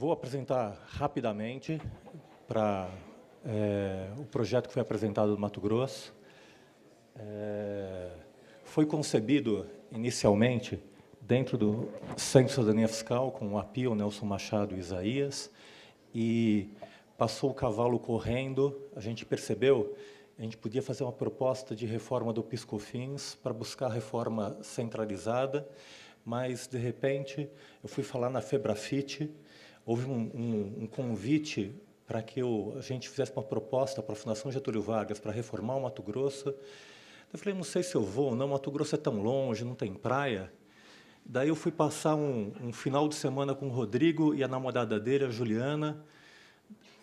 vou apresentar rapidamente para o projeto que foi apresentado no Mato Grosso. Foi concebido inicialmente dentro do Centro de Cidadania Fiscal, com o API, o Nelson Machado e Isaías, e passou o cavalo correndo, a gente percebeu, a gente podia fazer uma proposta de reforma do PIS/COFINS para buscar a reforma centralizada, mas, de repente, eu fui falar na FEBRAFIT, houve um convite para que a gente fizesse uma proposta para a Fundação Getúlio Vargas para reformar o Mato Grosso. Eu falei, não sei se eu vou, não, Mato Grosso é tão longe, não tem praia. Daí eu fui passar um final de semana com o Rodrigo e a namorada dele, a Juliana.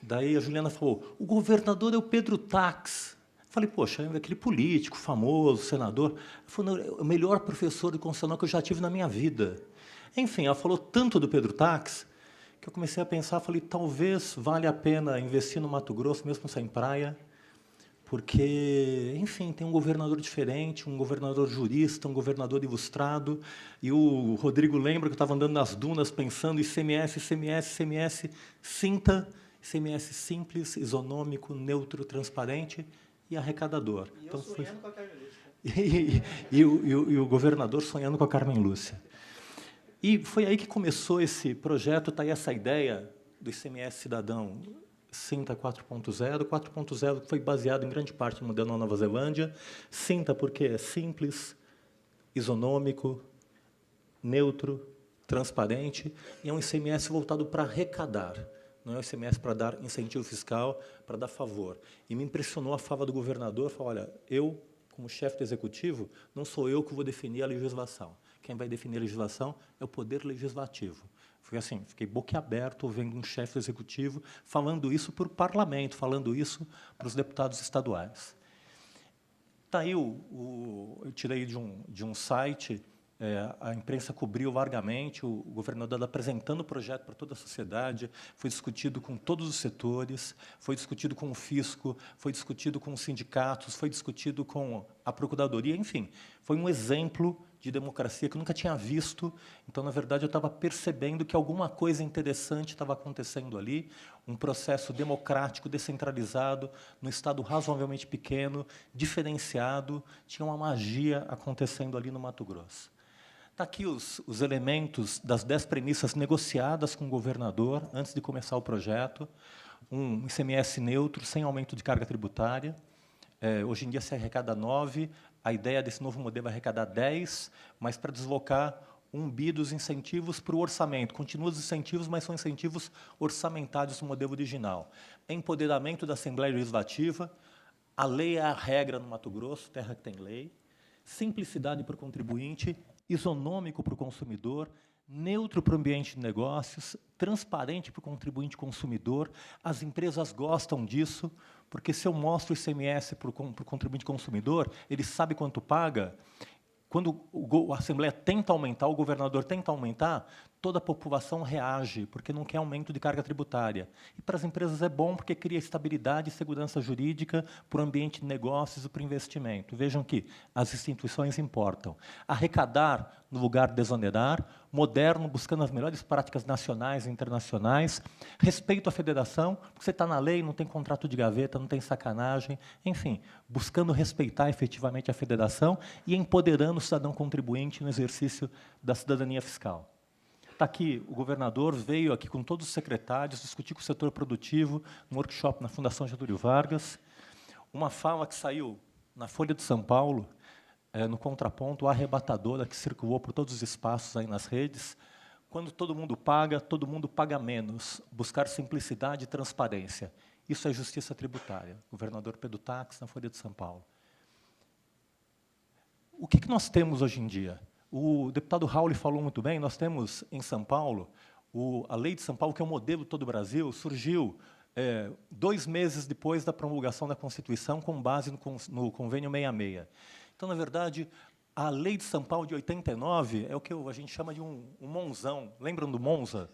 Daí a Juliana falou, o governador é o Pedro Tax. Eu falei, poxa, é aquele político famoso, senador. Ela falou, não, é o melhor professor de constitucional que eu já tive na minha vida. Enfim, ela falou tanto do Pedro Tax que eu comecei a pensar, falei, talvez valha a pena investir no Mato Grosso, mesmo sem praia, porque, enfim, tem um governador diferente, um governador jurista, um governador ilustrado, e o Rodrigo lembra que eu estava andando nas dunas pensando em ICMS, ICMS, ICMS, Cinta, ICMS simples, isonômico, neutro, transparente e arrecadador. E eu sonhando com a Carmen Lúcia. E o governador sonhando com a Carmen Lúcia. E foi aí que começou esse projeto, está aí essa ideia do ICMS Cidadão, Cinta 4.0, 4.0 que foi baseado em grande parte no modelo da Nova Zelândia. Cinta porque é simples, isonômico, neutro, transparente, e é um ICMS voltado para arrecadar. Não é um ICMS para dar incentivo fiscal, para dar favor. E me impressionou a fala do governador, falou, olha, eu, como chefe do executivo, não sou eu que vou definir a legislação. Quem vai definir a legislação é o Poder Legislativo. Foi assim, fiquei boquiaberto vendo um chefe do executivo falando isso para o parlamento, falando isso para os deputados estaduais. Está aí, eu tirei de um site, a imprensa cobriu largamente, o governador apresentando o projeto para toda a sociedade, foi discutido com todos os setores, foi discutido com o fisco, foi discutido com os sindicatos, foi discutido com a procuradoria, enfim, foi um exemplo de democracia que eu nunca tinha visto. Então, na verdade, eu estava percebendo que alguma coisa interessante estava acontecendo ali, um processo democrático, descentralizado, num estado razoavelmente pequeno, diferenciado, tinha uma magia acontecendo ali no Mato Grosso. Está aqui os elementos das 10 premissas negociadas com o governador antes de começar o projeto. Um ICMS neutro, sem aumento de carga tributária. Hoje em dia se arrecada 9, a ideia desse novo modelo é arrecadar 10, mas para deslocar 1 bi dos incentivos para o orçamento. Continuam os incentivos, mas são incentivos orçamentários no modelo original. Empoderamento da Assembleia Legislativa, a lei é a regra no Mato Grosso, terra que tem lei. Simplicidade para o contribuinte, isonômico para o consumidor, neutro para o ambiente de negócios, transparente para o contribuinte consumidor. As empresas gostam disso, porque se eu mostro o ICMS para o contribuinte consumidor, ele sabe quanto paga. Quando a Assembleia tenta aumentar, o governador tenta aumentar, toda a população reage, porque não quer aumento de carga tributária. E para as empresas é bom, porque cria estabilidade e segurança jurídica para o ambiente de negócios e para o investimento. Vejam que as instituições importam. Arrecadar no lugar de desonerar, moderno, buscando as melhores práticas nacionais e internacionais, respeito à federação, porque você está na lei, não tem contrato de gaveta, não tem sacanagem, enfim, buscando respeitar efetivamente a federação e empoderando o cidadão contribuinte no exercício da cidadania fiscal. Está aqui, o governador veio aqui com todos os secretários, discutir com o setor produtivo, no workshop na Fundação Getúlio Vargas. Uma fala que saiu na Folha de São Paulo, no contraponto, arrebatadora, que circulou por todos os espaços aí nas redes. Quando todo mundo paga menos. Buscar simplicidade e transparência. Isso é justiça tributária. Governador Pedro Tax, na Folha de São Paulo. O que nós temos hoje em dia? O deputado Raul falou muito bem, nós temos em São Paulo, a Lei de São Paulo, que é o modelo de todo o Brasil, surgiu 2 meses depois da promulgação da Constituição, com base no Convênio 66. Então, na verdade, a Lei de São Paulo de 89 é o que a gente chama de um Monzão. Lembram do Monza?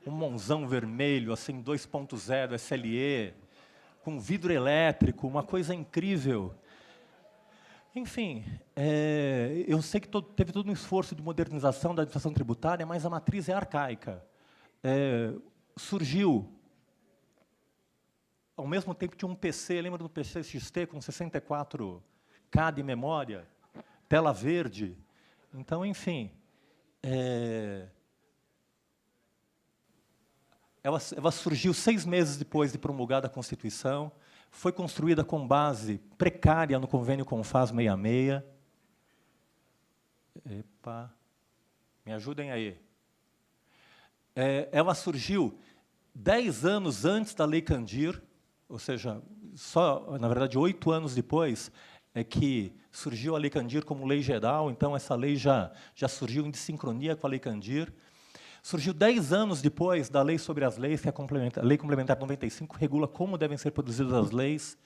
Um Monzão vermelho, assim, 2.0, SLE, com vidro elétrico, uma coisa incrível. Enfim, eu sei que teve todo um esforço de modernização da administração tributária, mas a matriz é arcaica. surgiu, ao mesmo tempo, tinha um PC, lembra do PC XT, com 64K de memória, tela verde. Então, enfim, ela surgiu 6 meses depois de promulgada a Constituição, foi construída com base precária no convênio CONFAS 66. Epa, me ajudem aí. Ela surgiu 10 anos antes da Lei Candir, ou seja, só, na verdade, 8 anos depois é que surgiu a Lei Candir como lei geral, então essa lei já surgiu em sincronia com a Lei Candir. Surgiu 10 anos depois da Lei sobre as Leis, que é a Lei Complementar 95, regula como devem ser produzidas as leis.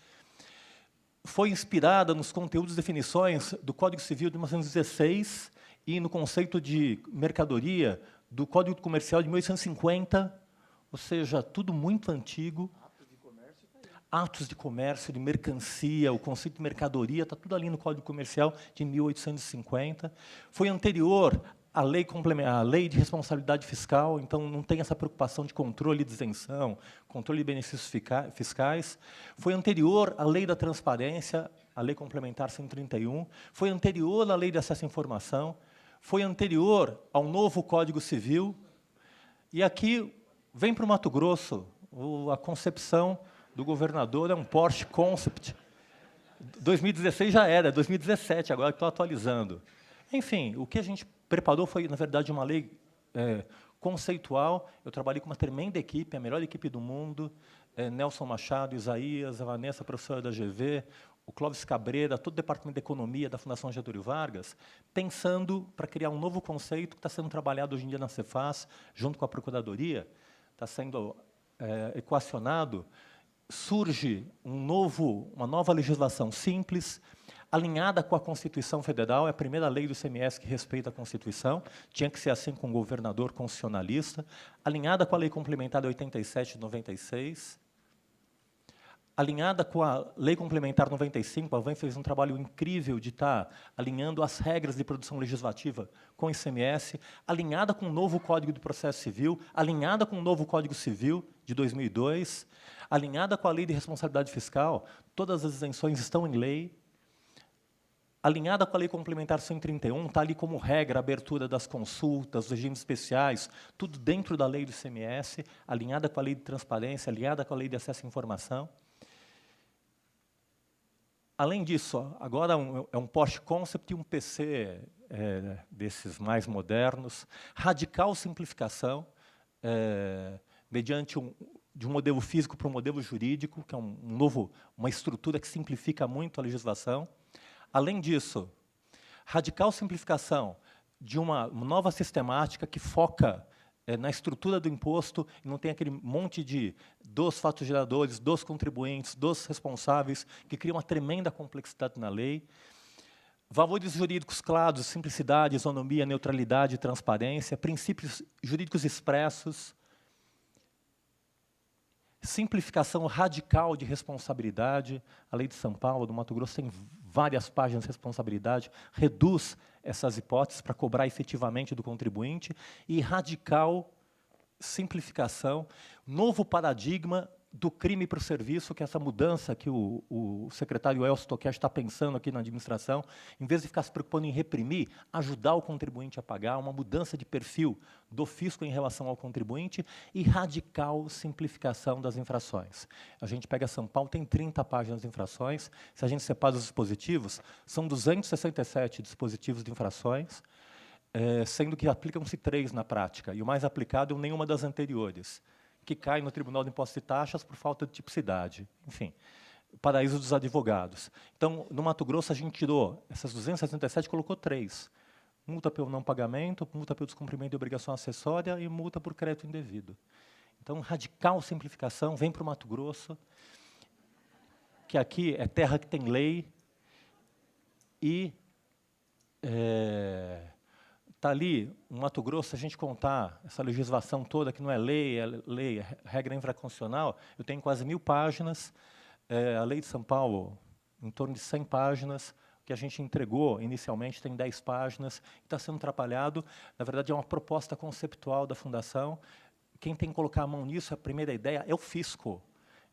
Foi inspirada nos conteúdos e definições do Código Civil de 1916 e no conceito de mercadoria do Código Comercial de 1850, ou seja, tudo muito antigo. Atos de comércio, de mercancia, o conceito de mercadoria, está tudo ali no Código Comercial de 1850. Foi anterior à lei de responsabilidade fiscal, então não tem essa preocupação de controle de isenção, controle de benefícios fiscais. Foi anterior à lei da transparência, a lei complementar 131. Foi anterior à lei de acesso à informação. Foi anterior ao novo Código Civil. E aqui vem para o Mato Grosso a concepção do governador, é um Porsche Concept. 2016 já era, 2017, agora estou atualizando. Enfim, o que a gente preparou foi, na verdade, uma lei conceitual. Eu trabalhei com uma tremenda equipe, a melhor equipe do mundo, Nelson Machado, Isaías, a Vanessa, professora da GV, o Clóvis Cabreira, todo o departamento de economia da Fundação Getúlio Vargas, pensando para criar um novo conceito que está sendo trabalhado hoje em dia na Cefaz, junto com a Procuradoria, está sendo equacionado. Surge uma nova legislação simples, alinhada com a Constituição Federal, é a primeira lei do ICMS que respeita a Constituição, tinha que ser assim com o governador constitucionalista, alinhada com a Lei Complementar 87 de 96, alinhada com a Lei Complementar 95, a AVAN fez um trabalho incrível de estar alinhando as regras de produção legislativa com o ICMS, alinhada com o novo Código de Processo Civil, alinhada com o novo Código Civil de 2002, alinhada com a Lei de Responsabilidade Fiscal, todas as isenções estão em lei, alinhada com a Lei Complementar 131, está ali como regra a abertura das consultas, os regimes especiais, tudo dentro da lei do ICMS, alinhada com a Lei de Transparência, alinhada com a Lei de Acesso à Informação. Além disso, agora é um Porsche Concept e um PC desses mais modernos, radical simplificação, mediante de um modelo físico para um modelo jurídico, que é uma estrutura que simplifica muito a legislação. Além disso, radical simplificação de uma nova sistemática que foca na estrutura do imposto e não tem aquele monte dos fatos geradores, dos contribuintes, dos responsáveis, que cria uma tremenda complexidade na lei. Valores jurídicos claros, simplicidade, isonomia, neutralidade, transparência, princípios jurídicos expressos, simplificação radical de responsabilidade. A lei de São Paulo, do Mato Grosso, tem várias páginas de responsabilidade, reduz essas hipóteses para cobrar efetivamente do contribuinte, e radical simplificação, novo paradigma do crime para o serviço, que é essa mudança que o secretário Elcio Toquete está pensando aqui na administração, em vez de ficar se preocupando em reprimir, ajudar o contribuinte a pagar, uma mudança de perfil do fisco em relação ao contribuinte, e radical simplificação das infrações. A gente pega São Paulo, tem 30 páginas de infrações, se a gente separa os dispositivos, são 267 dispositivos de infrações, sendo que aplicam-se 3 na prática, e o mais aplicado é nenhuma das anteriores, que cai no Tribunal de Impostos e Taxas por falta de tipicidade. Enfim, paraíso dos advogados. Então, no Mato Grosso, a gente tirou essas 267 e colocou 3. Multa pelo não pagamento, multa pelo descumprimento de obrigação acessória e multa por crédito indevido. Então, radical simplificação, vem para o Mato Grosso, que aqui é terra que tem lei, e está ali, no Mato Grosso, se a gente contar essa legislação toda, que não é lei, é regra infraconstitucional, eu tenho quase 1000 páginas, a lei de São Paulo, em torno de 100 páginas, o que a gente entregou inicialmente tem 10 páginas, está sendo trabalhado, na verdade é uma proposta conceptual da Fundação, quem tem que colocar a mão nisso, a primeira ideia, é o fisco.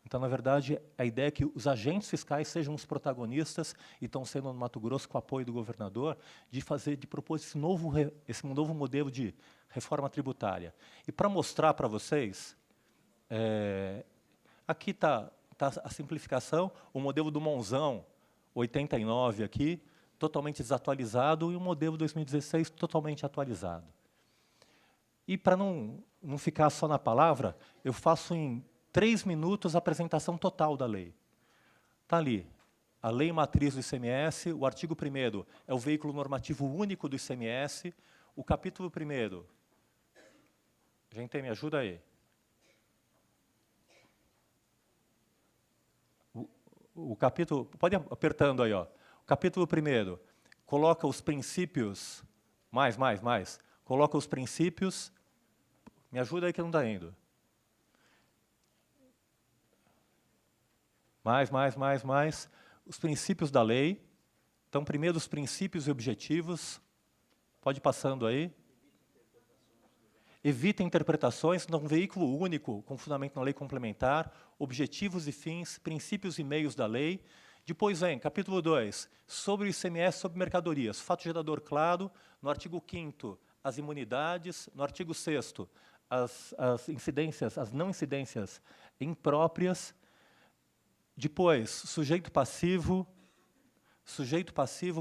Então, na verdade, a ideia é que os agentes fiscais sejam os protagonistas, e estão sendo no Mato Grosso, com o apoio do governador, de propor esse novo modelo de reforma tributária. E para mostrar para vocês, aqui está a simplificação, o modelo do Monzão, 89 aqui, totalmente desatualizado, e o modelo 2016 totalmente atualizado. E para não ficar só na palavra, eu faço em 3 minutos a apresentação total da lei. Está ali, a lei matriz do ICMS, o artigo 1º é o veículo normativo único do ICMS, o capítulo 1º, gente, me ajuda aí. O capítulo, pode ir apertando aí, ó. O capítulo 1º coloca os princípios, coloca os princípios, me ajuda aí que não está indo. Os princípios da lei. Então, primeiro os princípios e objetivos. Pode ir passando aí. Evita interpretações, um veículo único, com fundamento na lei complementar, objetivos e fins, princípios e meios da lei. Depois vem, capítulo 2, sobre o ICMS sobre mercadorias, fato gerador claro, no artigo 5º, as imunidades, no artigo 6º, as incidências, as não incidências impróprias. Depois, sujeito passivo,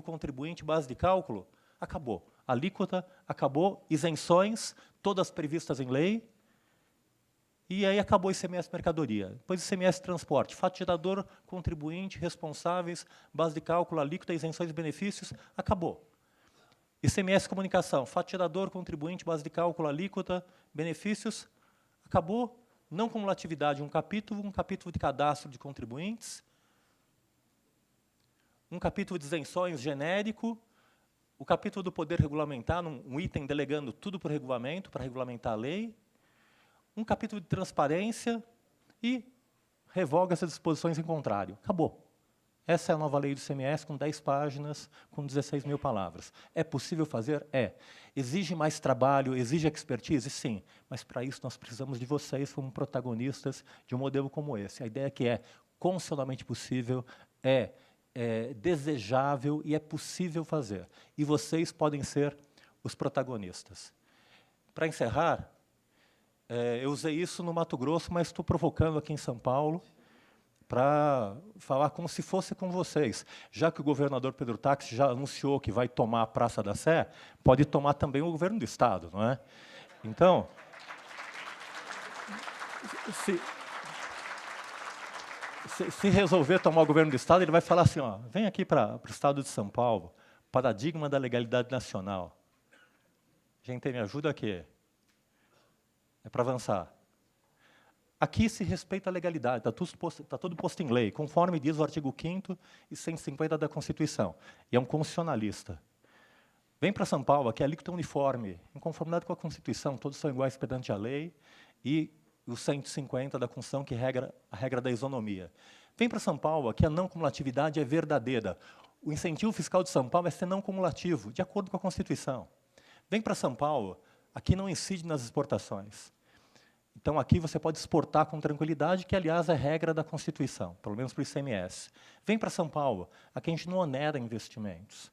contribuinte, base de cálculo, acabou. Alíquota, acabou. Isenções, todas previstas em lei. E aí acabou o ICMS mercadoria. Depois ICMS transporte, fato gerador, contribuinte, responsáveis, base de cálculo, alíquota, isenções e benefícios, acabou. ICMS comunicação, fato gerador, contribuinte, base de cálculo, alíquota, benefícios, acabou. Não cumulatividade, um capítulo de cadastro de contribuintes, um capítulo de isenções genérico, o capítulo do poder regulamentar, um item delegando tudo para o regulamento, para regulamentar a lei, um capítulo de transparência e revoga essas disposições em contrário. Acabou. Essa é a nova lei do ICMS, com 10 páginas, com 16 mil palavras. É possível fazer? É. Exige mais trabalho, exige expertise? Sim. Mas, para isso, nós precisamos de vocês como protagonistas de um modelo como esse. A ideia é que é constitucionalmente possível, é desejável e é possível fazer. E vocês podem ser os protagonistas. Para encerrar, eu usei isso no Mato Grosso, mas estou provocando aqui em São Paulo, para falar como se fosse com vocês. Já que o governador Pedro Táxi já anunciou que vai tomar a Praça da Sé, pode tomar também o governo do Estado, não é? Então, se resolver tomar o governo do Estado, ele vai falar assim, ó, vem aqui para o Estado de São Paulo, paradigma da legalidade nacional. Gente, me ajuda aqui. É para avançar. Aqui se respeita a legalidade, está tudo posto em lei, conforme diz o artigo 5º e 150 da Constituição. E é um constitucionalista. Vem para São Paulo, aqui é alíquota uniforme, em conformidade com a Constituição, todos são iguais perante a lei, e o 150 da Constituição, que regra a regra da isonomia. Vem para São Paulo, aqui a não cumulatividade é verdadeira. O incentivo fiscal de São Paulo é ser não cumulativo, de acordo com a Constituição. Vem para São Paulo, aqui não incide nas exportações. Então, aqui você pode exportar com tranquilidade, que, aliás, é regra da Constituição, pelo menos para o ICMS. Vem para São Paulo, aqui a gente não onera investimentos.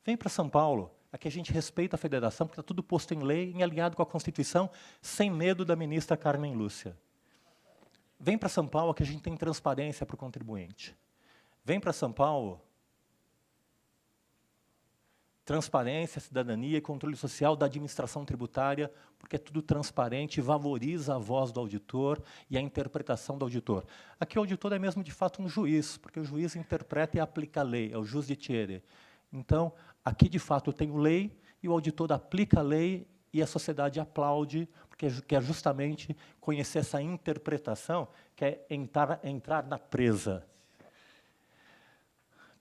Vem para São Paulo, aqui a gente respeita a federação, porque está tudo posto em lei, em alinhado com a Constituição, sem medo da ministra Carmen Lúcia. Vem para São Paulo, aqui a gente tem transparência para o contribuinte. Vem para São Paulo, transparência, cidadania e controle social da administração tributária, porque é tudo transparente e valoriza a voz do auditor e a interpretação do auditor. Aqui o auditor é mesmo, de fato, um juiz, porque o juiz interpreta e aplica a lei, é o judiciário. Então, aqui, de fato, eu tenho lei e o auditor aplica a lei e a sociedade aplaude, porque quer justamente conhecer essa interpretação, que é entrar na presa.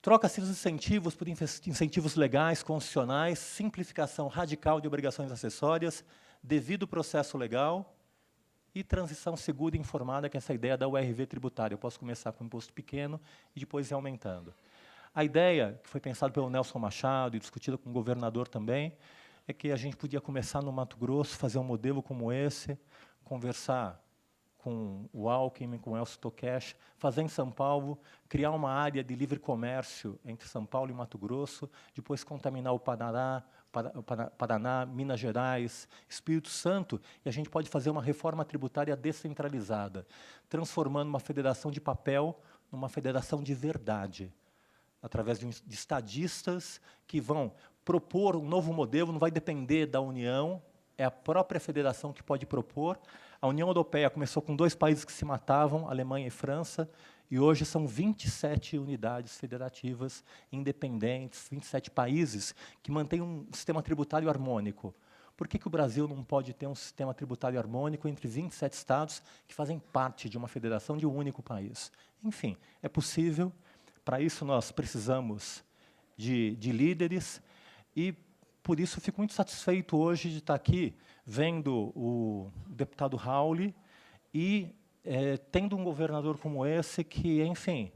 Troca-se os incentivos por incentivos legais, constitucionais, simplificação radical de obrigações acessórias, devido processo legal e transição segura e informada, que é essa ideia da URV tributária. Eu posso começar com um imposto pequeno e depois ir aumentando. A ideia, que foi pensada pelo Nelson Machado e discutida com o governador também, é que a gente podia começar no Mato Grosso, fazer um modelo como esse, conversar com o Alckmin, com o Elcio Tokesh, fazer em São Paulo, criar uma área de livre comércio entre São Paulo e Mato Grosso, depois contaminar o Paraná, Minas Gerais, Espírito Santo, e a gente pode fazer uma reforma tributária descentralizada, transformando uma federação de papel numa federação de verdade, através de estadistas que vão propor um novo modelo, não vai depender da União, é a própria federação que pode propor. A União Europeia começou com 2 países que se matavam, Alemanha e França, e hoje são 27 unidades federativas independentes, 27 países que mantêm um sistema tributário harmônico. Por que o Brasil não pode ter um sistema tributário harmônico entre 27 estados que fazem parte de uma federação de um único país? Enfim, é possível. Para isso, nós precisamos de líderes e, por isso, fico muito satisfeito hoje de estar aqui vendo o deputado Rauli e tendo um governador como esse que, enfim,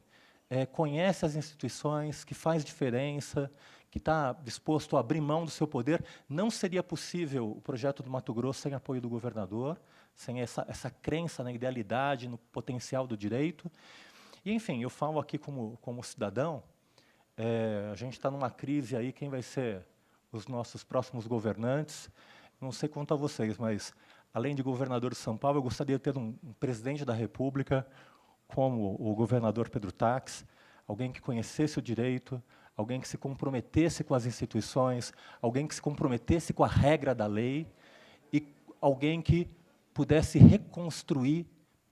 conhece as instituições, que faz diferença, que está disposto a abrir mão do seu poder. Não seria possível o projeto do Mato Grosso sem apoio do governador, sem essa crença na idealidade, no potencial do direito. E, enfim, eu falo aqui como cidadão, a gente está numa crise aí, quem vai ser os nossos próximos governantes? Não sei quanto a vocês, mas, além de governador de São Paulo, eu gostaria de ter um presidente da República como o governador Pedro Tax, alguém que conhecesse o direito, alguém que se comprometesse com as instituições, alguém que se comprometesse com a regra da lei e alguém que pudesse reconstruir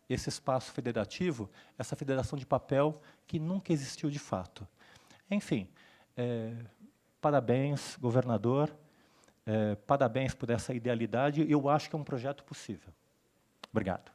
esse espaço federativo, essa federação de papel que nunca existiu de fato. Enfim, parabéns, governador, parabéns por essa idealidade. Eu acho que é um projeto possível. Obrigado.